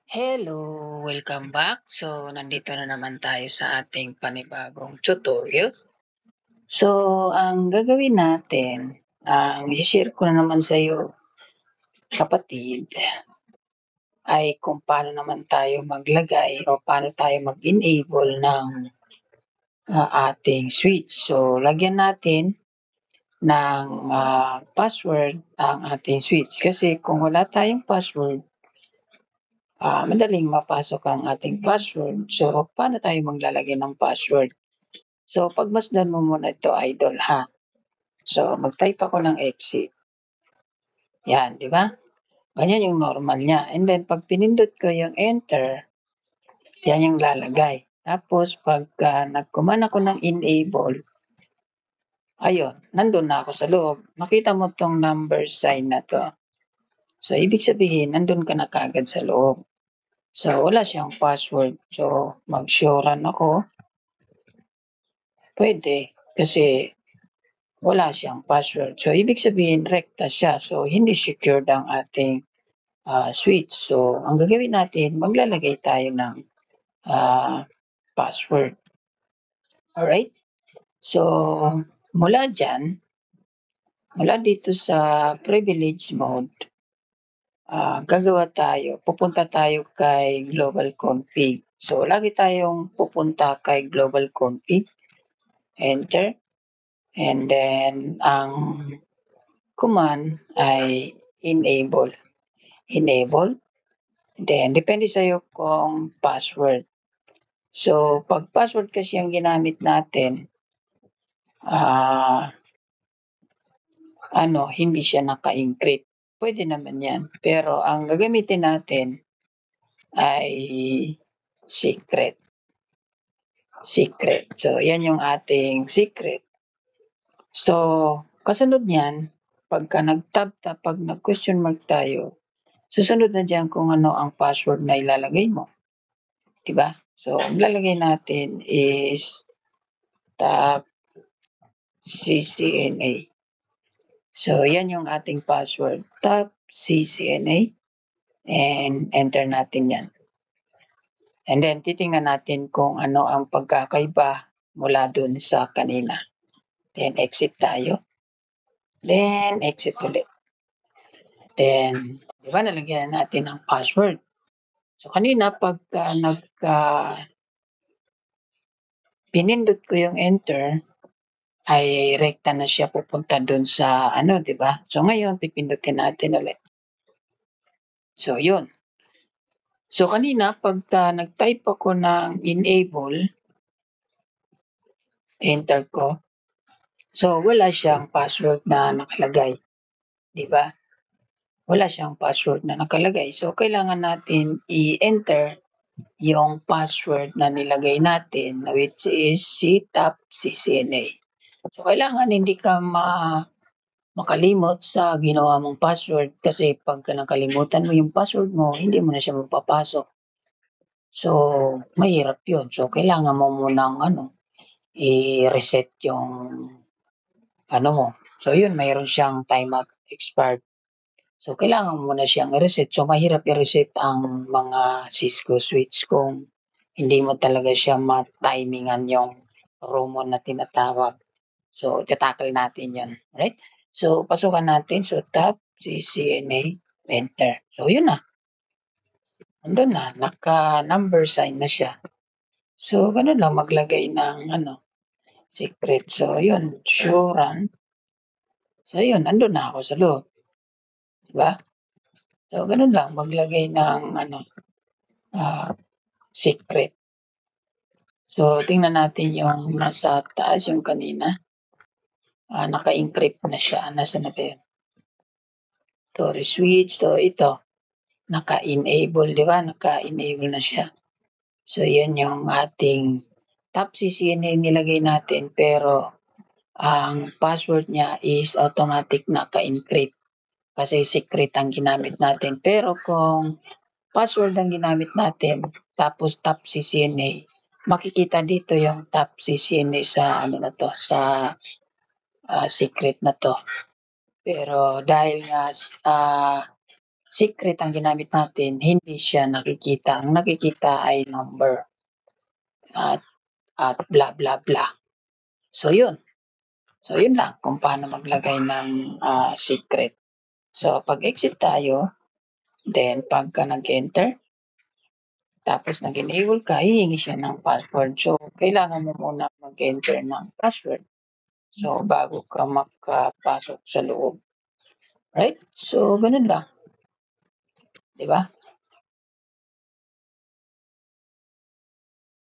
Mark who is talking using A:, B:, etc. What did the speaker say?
A: Hello, welcome back. So, nandito na naman tayo sa ating panibagong tutorial. So, ang gagawin natin, ang i-share ko na naman sa iyo, kapatid, ay kung paano naman tayo maglagay o paano tayo mag-enable ng ating switch. So, lagyan natin ng password ang ating switch. Kasi kung wala tayong password, madaling mapasok ang ating password. So, paano tayo maglalagay ng password? So, pagmasdan mo muna ito, idol, ha? So, mag-type ako ng exit. Yan, di ba? Ganyan yung normal niya. And then, pag pinindot ko yung enter, yan yung lalagay. Tapos, pagka nag-command ako ng enable, ayun, nandun na ako sa loob. Makita mo tong number sign na to. So, ibig sabihin, nandun ka na kagad sa loob. So, wala siyang password. So, mag-show run ako. Pwede, kasi wala siyang password. So, ibig sabihin, rekta siya. So, hindi secured ang ating switch. So, ang gagawin natin, maglalagay tayo ng password. Alright? So, mula dyan, mula dito sa privilege mode, gagawa tayo, pupunta tayo kay global config. So, lagi tayong pupunta kay global config, enter, and then ang command ay enable. Enable, then depende sa'yo kung password. So, pag password kasi ang ginamit natin, hindi siya naka-encrypt. Pwede naman yan. Pero ang gagamitin natin ay secret. Secret. So, yan yung ating secret. So, kasunod niyan, pagka pag nag-question mark tayo, susunod na dyan kung ano ang password na ilalagay mo. Diba? So, ang lalagay natin is tab CCNA. So, yan yung ating password, tab CCNA, and enter natin yan. And then, titingnan natin kung ano ang pagkakaiba mula dun sa kanina. Then, exit tayo. Then, exit ulit. Then, di ba, nalagyan natin ang password. So, kanina, pagka pinindot ko yung enter, ay rekta na siya pupunta dun sa di ba? So, ngayon, pipindutin natin ulit. So, yun. So, kanina, pagka nag-type ako ng enable, enter ko. So, wala siyang password na nakalagay. Di ba? Wala siyang password na nakalagay. So, kailangan natin i-enter yung password na nilagay natin, which is CCNA. So, kailangan hindi ka makalimot sa ginawa mong password kasi pagka nakalimutan mo yung password mo, hindi mo na siya mapapasok. So, mahirap yun. So, kailangan mo munang i-reset yung mo. So, yun, mayroon siyang timeout expired. So, kailangan mo na siyang i-reset. So, mahirap i-reset ang mga Cisco switch kung hindi mo talaga siya ma-timingan yung ROMO na tinatawag. So, tatakal natin yun. Right? So, pasukan natin. So, tab, CCNA, enter. So, yun na. Andun na. Naka-number sign na siya. So, ganun lang maglagay ng secret. So, yun. Show run. So, yun. Andun na ako sa loob. Diba? So, ganun lang. Maglagay ng secret. So, tingnan natin yung nasa taas yung kanina. Naka-encrypt na siya. Nasa na ba yun? Story switch. So, ito. Naka-enable, di ba? Naka-enable na siya. So, yan yung ating top CCNA nilagay natin. Pero, ang password niya is automatic naka-encrypt. Kasi secret ang ginamit natin. Pero kung password ang ginamit natin, tapos top CCNA, makikita dito yung top CCNA sa sa secret na to. Pero dahil nga secret ang ginamit natin, hindi siya nakikita. Ang nakikita ay number at blah, blah, blah. So yun. So yun lang kung paano maglagay ng, secret. So 'pag exit tayo, then pagka nag-enter, tapos nag-enable ka, hihingi siya ng password. So kailangan mo muna mag-enter ng password. So bago ka makapasok sa loob, right? So ganun lang, 'di ba?